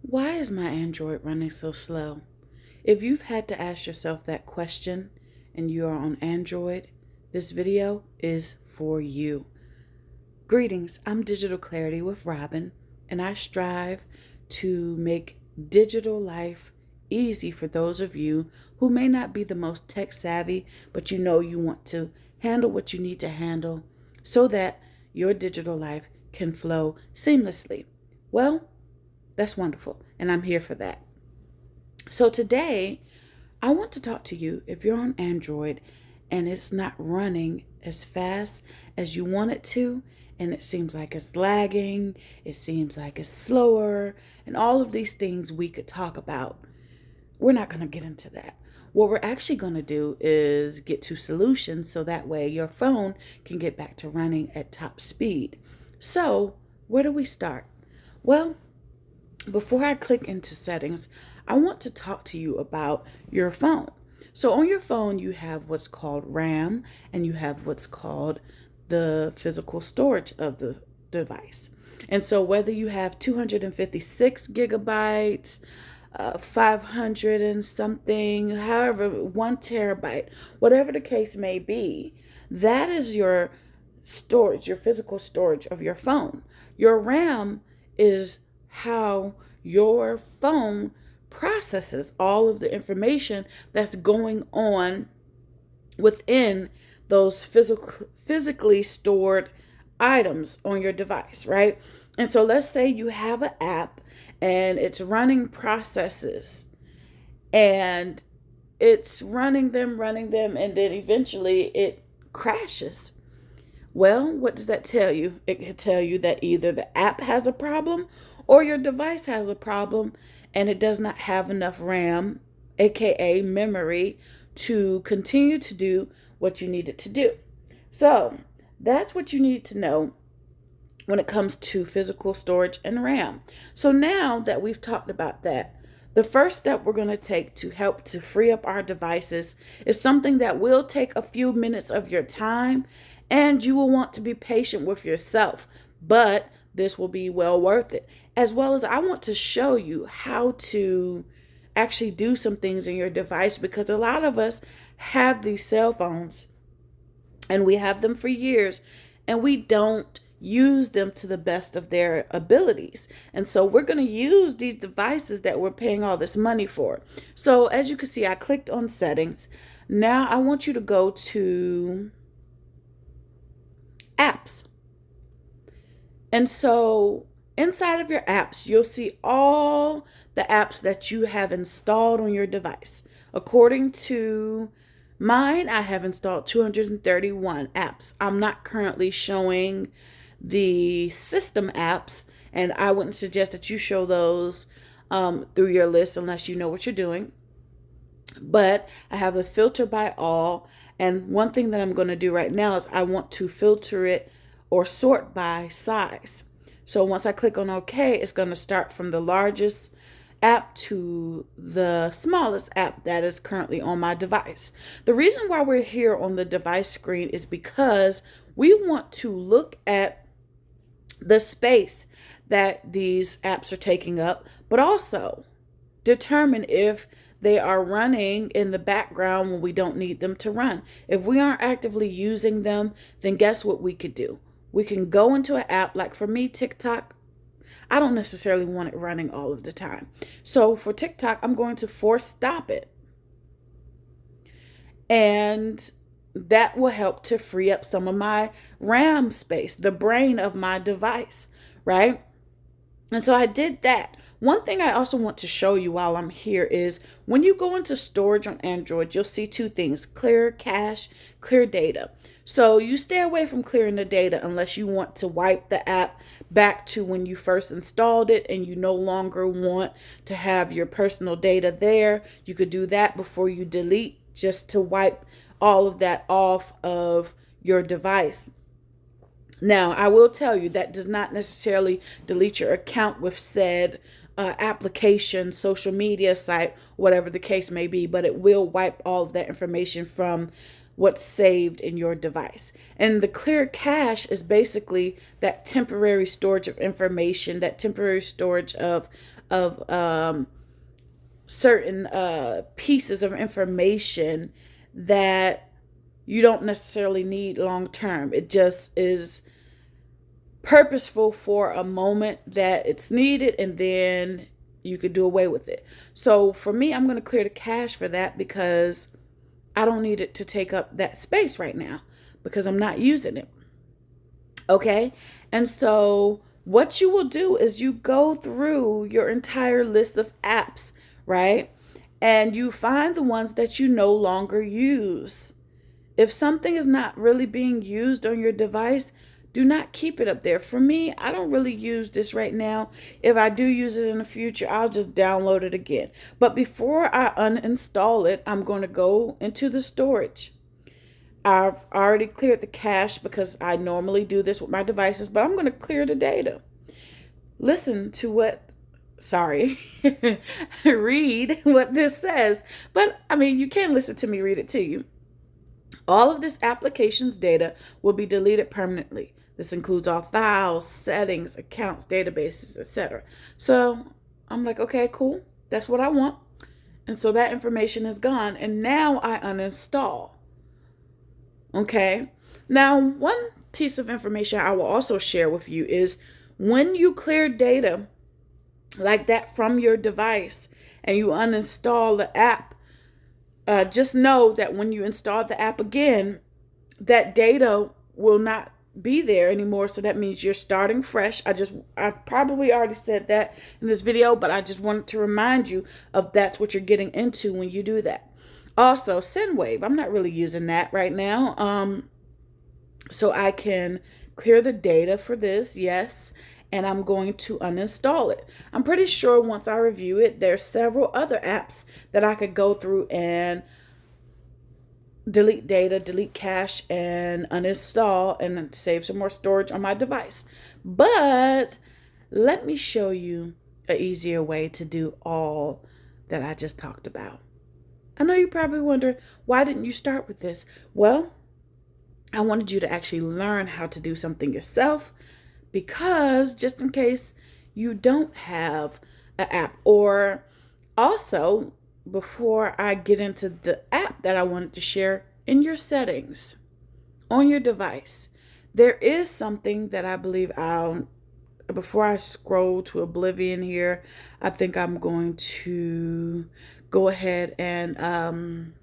Why is my Android running so slow? If you've had to ask yourself that question and you are on Android, this video is for you. Greetings, I'm Digital Clarity with Robin, and I strive to make digital life easy for those of you who may not be the most tech savvy, but you know you want to handle what you need to handle so that your digital life can flow seamlessly. Well, that's wonderful, and I'm here for that. So today, I want to talk to you if you're on Android and it's not running as fast as you want it to, and it seems like it's lagging, it seems like it's slower, and all of these things we could talk about. We're not going to get into that. What we're actually going to do is get to solutions so that way your phone can get back to running at top speed. So, where do we start? Well, before I click into settings, I want to talk to you about your phone. So on your phone, you have what's called RAM and you have what's called the physical storage of the device. And so whether you have 256 gigabytes, 500 and something, however, 1 terabyte, whatever the case may be, that is your storage, your physical storage of your phone. Your RAM is how your phone processes all of the information that's going on within those physically stored items on your device, right? And so let's say you have an app and it's running processes and it's running them, and then eventually it crashes. Well, what does that tell you? It could tell you that either the app has a problem or your device has a problem and it does not have enough RAM, aka memory, to continue to do what you need it to do. So that's what you need to know when it comes to physical storage and RAM. So now that we've talked about that, the first step we're going to take to help to free up our devices is something that will take a few minutes of your time, and you will want to be patient with yourself, but this will be well worth it. As well as I want to show you how to actually do some things in your device, because a lot of us have these cell phones and we have them for years and we don't use them to the best of their abilities. And so we're going to use these devices that we're paying all this money for. So as you can see, I clicked on settings. Now I want you to go to apps. And so inside of your apps, you'll see all the apps that you have installed on your device. According to mine, I have installed 231 apps. I'm not currently showing the system apps, and I wouldn't suggest that you show those through your list unless you know what you're doing. But I have the filter by all, and one thing that I'm going to do right now is I want to filter it or sort by size. So once I click on OK, it's going to start from the largest app to the smallest app that is currently on my device. The reason why we're here on the device screen is because we want to look at the space that these apps are taking up, but also determine if they are running in the background when we don't need them to run. If we aren't actively using them, then guess what we could do? We can go into an app, like for me, TikTok. I don't necessarily want it running all of the time. So for TikTok, I'm going to force stop it. And that will help to free up some of my RAM space, the brain of my device, right? And so I did that. One thing I also want to show you while I'm here is when you go into storage on Android, you'll see two things: clear cache, clear data. So you stay away from clearing the data unless you want to wipe the app back to when you first installed it and you no longer want to have your personal data there. You could do that before you delete, just to wipe all of that off of your device. Now, I will tell you that does not necessarily delete your account with said application, social media site, whatever the case may be, but it will wipe all of that information from what's saved in your device. And the clear cache is basically that temporary storage of information, that temporary storage of certain pieces of information that you don't necessarily need long term. It just is purposeful for a moment that it's needed, and then you could do away with it. So for me, I'm going to clear the cache for that because I don't need it to take up that space right now because I'm not using it. Okay? And so what you will do is you go through your entire list of apps, right? And you find the ones that you no longer use. If something is not really being used on your device, do not keep it up there. For me, I don't really use this right now. If I do use it in the future, I'll just download it again. But before I uninstall it, I'm going to go into the storage. I've already cleared the cache because I normally do this with my devices, but I'm going to clear the data. Listen to read what this says. But I mean, you can listen to me read it to you. All of this application's data will be deleted permanently. This includes all files, settings, accounts, databases, etc. So I'm like, okay, cool. That's what I want. And so that information is gone. And now I uninstall. Okay. Now, one piece of information I will also share with you is when you clear data like that from your device and you uninstall the app, just know that when you install the app again, that data will not be there anymore. So that means you're starting fresh. I've probably already said that in this video, but I just wanted to remind you of that's what you're getting into when you do that. Also, SendWave. I'm not really using that right now. So I can clear the data for this, yes, and I'm going to uninstall it. I'm pretty sure once I review it, there's several other apps that I could go through and delete data, delete cache, and uninstall and save some more storage on my device. But let me show you an easier way to do all that I just talked about. I know you probably wonder, why didn't you start with this? Well, I wanted you to actually learn how to do something yourself, because just in case you don't have an app. Or also, before I get into the app that I wanted to share, in your settings on your device, there is something that I believe before I scroll to oblivion here, I think I'm going to go ahead and I'm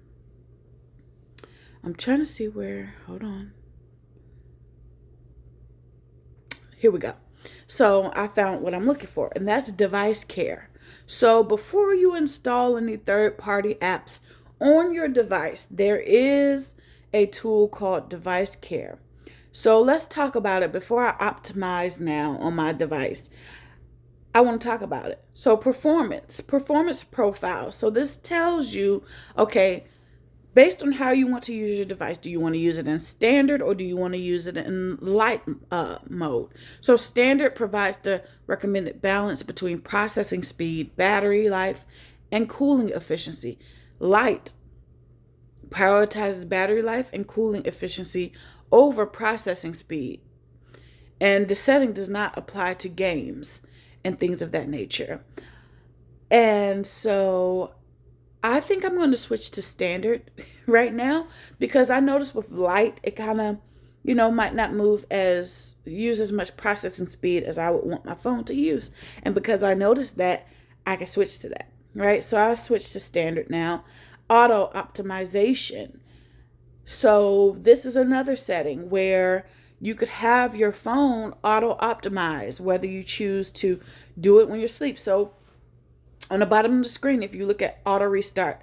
trying to see where, hold on. Here we go. So I found what I'm looking for, and that's device care. So before you install any third-party apps on your device, there is a tool called device care. So let's talk about it before I optimize now on my device. I want to talk about it. So performance profile. So this tells you, okay, based on how you want to use your device, do you want to use it in standard or do you want to use it in light mode? So standard provides the recommended balance between processing speed, battery life, and cooling efficiency. Light prioritizes battery life and cooling efficiency over processing speed. And the setting does not apply to games and things of that nature. And so I think I'm going to switch to standard right now, because I noticed with light, it kind of, might not use as much processing speed as I would want my phone to use. And because I noticed that, I can switch to that, right? So I switched to standard now. Auto optimization. So this is another setting where you could have your phone auto optimize, whether you choose to do it when you asleep. So on the bottom of the screen, if you look at auto restart,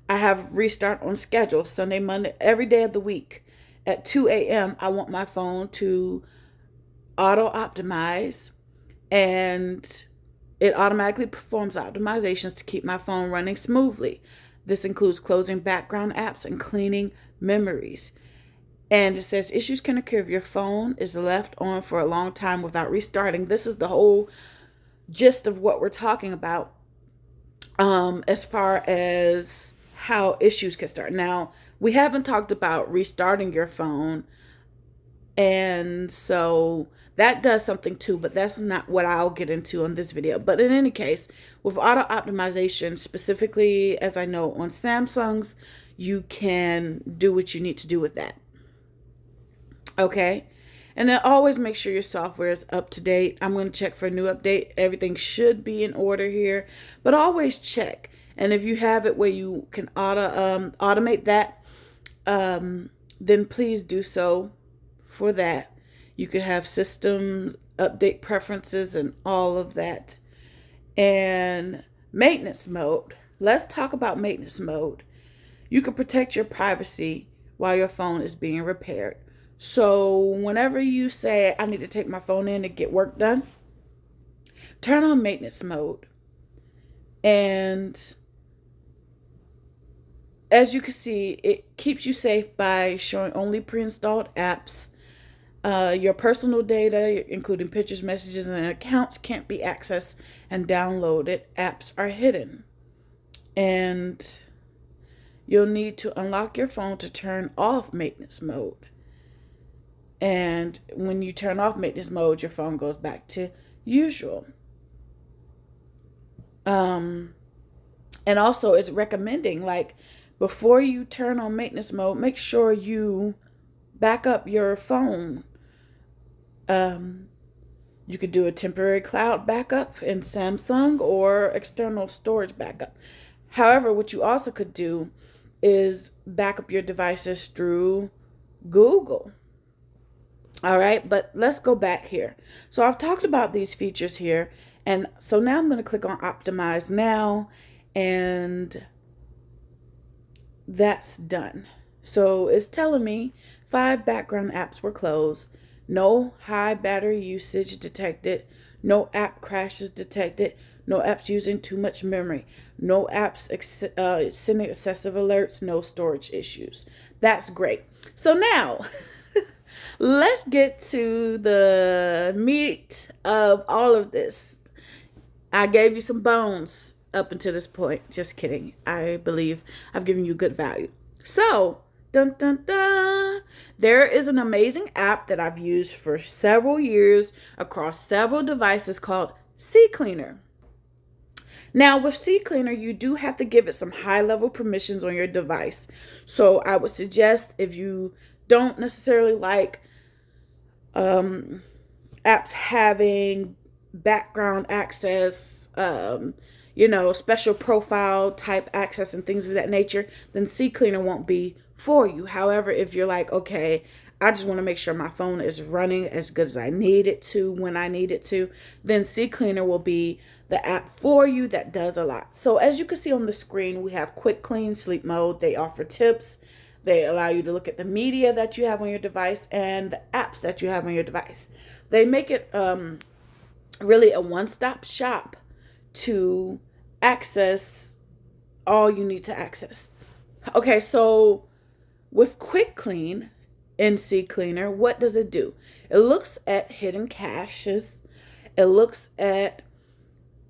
I have restart on schedule, Sunday, Monday, every day of the week. At 2 a.m., I want my phone to auto optimize, and it automatically performs optimizations to keep my phone running smoothly. This includes closing background apps and cleaning memories. And it says issues can occur if your phone is left on for a long time without restarting. This is the whole gist of what we're talking about, as far as how issues can start. Now, we haven't talked about restarting your phone, and so that does something too, but that's not what I'll get into on this video. But in any case, with auto optimization, specifically, as I know on Samsungs, you can do what you need to do with that. Okay. And then always make sure your software is up to date. I'm going to check for a new update. Everything should be in order here, but always check. And if you have it where you can automate that, then please do so for that. You could have system update preferences and all of that. And maintenance mode. Let's talk about maintenance mode. You can protect your privacy while your phone is being repaired. So whenever you say, I need to take my phone in to get work done, turn on maintenance mode. And as you can see, it keeps you safe by showing only pre-installed apps. Your personal data, including pictures, messages, and accounts, can't be accessed and downloaded. Apps are hidden. And you'll need to unlock your phone to turn off maintenance mode. And when you turn off maintenance mode, your phone goes back to usual. And also it's recommending, like, before you turn on maintenance mode, make sure you back up your phone. You could do a temporary cloud backup in Samsung or external storage backup. However, what you also could do is back up your devices through Google. All right, but let's go back here. So I've talked about these features here. And so now I'm going to click on Optimize Now, and that's done. So it's telling me 5 background apps were closed, no high battery usage detected, no app crashes detected, no apps using too much memory, no apps sending excessive alerts, no storage issues. That's great. So now let's get to the meat of all of this. I gave you some bones up until this point. Just kidding. I believe I've given you good value. So, dun, dun, dun. There is an amazing app that I've used for several years across several devices called CCleaner. Now, with CCleaner, you do have to give it some high-level permissions on your device. So I would suggest, if you don't necessarily like apps having background access, special profile type access and things of that nature, then CCleaner won't be for you. However, if you're like, okay, I just want to make sure my phone is running as good as I need it to when I need it to, then CCleaner will be the app for you that does a lot. So as you can see on the screen, we have Quick Clean, Sleep Mode. They offer tips. They allow you to look at the media that you have on your device and the apps that you have on your device. They make it really a one-stop shop to access all you need to access. Okay, so with Quick Clean in CCleaner, what does it do? It looks at hidden caches. It looks at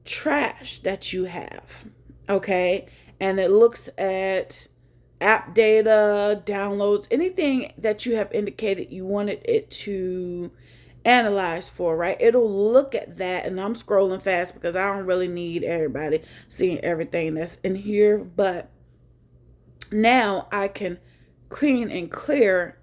trash that you have, okay? And it looks at app data, downloads, anything that you have indicated you wanted it to analyze for, right? It'll look at that, and I'm scrolling fast because I don't really need everybody seeing everything that's in here, but now I can clean and clear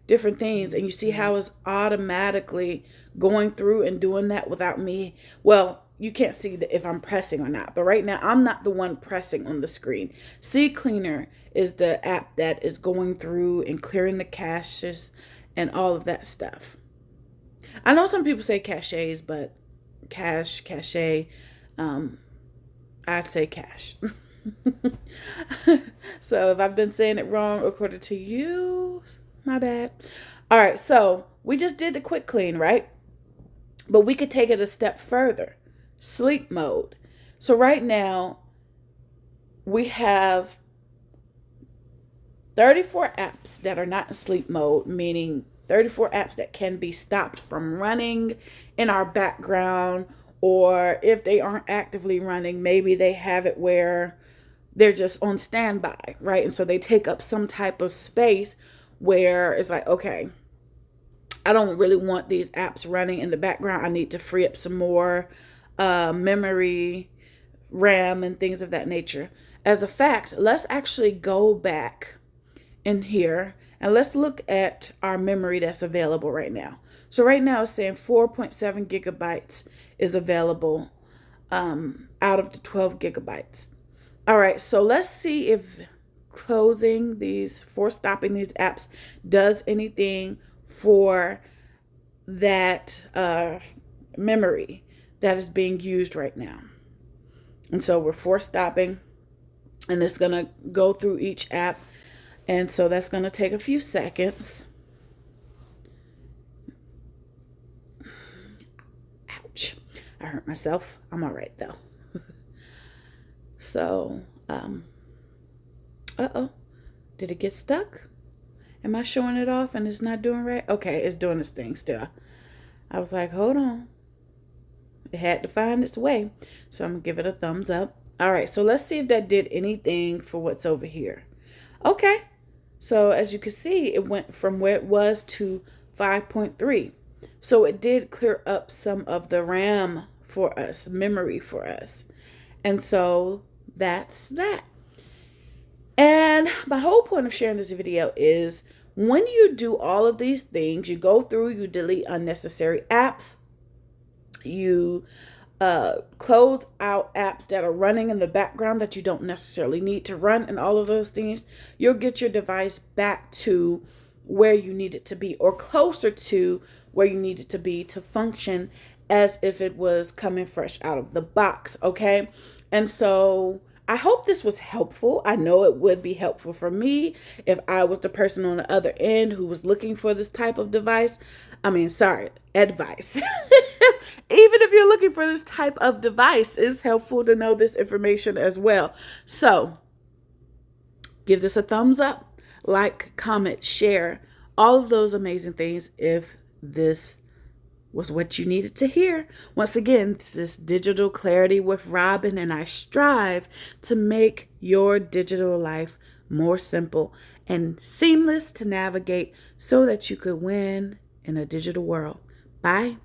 different things, and you see how it's automatically going through and doing that without me. Well, you can't see if I'm pressing or not, but right now I'm not the one pressing on the screen. CCleaner is the app that is going through and clearing the caches and all of that stuff. I know some people say caches, but cache, I'd say cache. So if I've been saying it wrong according to you, my bad. All right, so we just did the quick clean, right? But we could take it a step further. Sleep mode. So right now we have 34 apps that are not in sleep mode, meaning 34 apps that can be stopped from running in our background, or if they aren't actively running, maybe they have it where they're just on standby, right? And so they take up some type of space where it's like, okay, I don't really want these apps running in the background. I need to free up some more memory, RAM, and things of that nature. As a fact, let's actually go back in here and let's look at our memory that's available right now. So right now it's saying 4.7 gigabytes is available out of the 12 gigabytes. All right, so let's see if closing these, for stopping these apps, does anything for that memory that is being used right now. And so we're force stopping, and it's going to go through each app. And so that's going to take a few seconds. Ouch. I hurt myself. I'm all right, though. So, uh-oh. Did it get stuck? Am I showing it off and it's not doing right? Okay, it's doing its thing still. I was like, hold on. It had to find its way. So I'm going to give it a thumbs up. All right, so let's see if that did anything for what's over here. Okay. So as you can see, it went from where it was to 5.3. So it did clear up some of the RAM for us, memory for us. And so that's that. And my whole point of sharing this video is when you do all of these things, you go through, you delete unnecessary apps, you close out apps that are running in the background that you don't necessarily need to run, and all of those things, you'll get your device back to where you need it to be, or closer to where you need it to be, to function as if it was coming fresh out of the box. Okay. And so I hope this was helpful. I know it would be helpful for me if I was the person on the other end who was looking for this type of advice. Advice. Even if you're looking for this type of device, it's helpful to know this information as well. So give this a thumbs up, like, comment, share, all of those amazing things if this was what you needed to hear. Once again, this is Digital Clarity with Robin, and I strive to make your digital life more simple and seamless to navigate so that you could win in a digital world. Bye.